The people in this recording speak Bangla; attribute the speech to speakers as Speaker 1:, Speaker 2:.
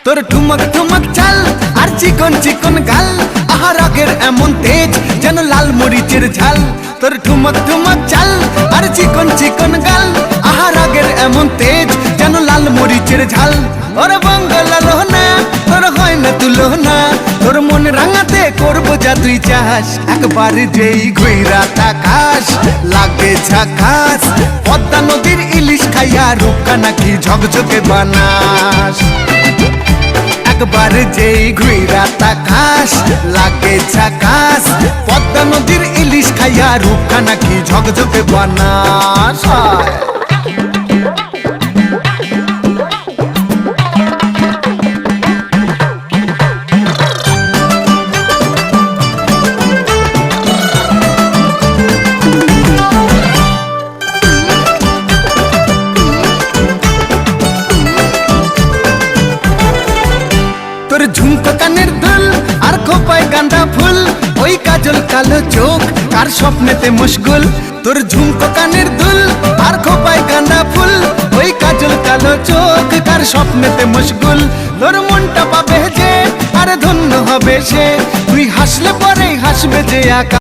Speaker 1: তোর ঠুমক ঠুমক চাল আর চিকন চিকন গাল, আহা রাগের এমন তেজ যেন লাল মরিচের ঝাল। তোর ঠুমক ঠুমক চাল আর চিকন চিকন গাল, আহা রাগের এমন তেজ যেন লাল মরিচের ঝাল। ওরে বাঙ্গালা লোহনা তোর হয় না তুলনা, তোর মন রাঙাতে করবো যা তুই চাস। একবার যেই ঘুইরা তাকাস লাগে ঝাকাস, পদ্মা নদীর ইলিশ খাইয়া রূপকা নাকি ঝকঝকে বানাস। একবার যেই ঘুইরা তাকাস লাগে ঝাকাস, পদ্মা নদীর ইলিশ খাইয়া রূপকা নাকি ঝকঝকে বানাস। তোর ঝুমকো কানের দুল আর খোপায় গাঁদা ফুল, ওই কাজল কালো চোখ কার স্বপ্নেতে মশগুল। তোর ঝুমকো কানের দুল আর খোপায় গাঁদা ফুল, ওই কাজল কালো চোখ কার স্বপ্নেতে মশগুল। তোর মনটা পাবে যে আর ধন্য হবে সে, তুই হাসলে পরেই হাসবে যে আকাশ।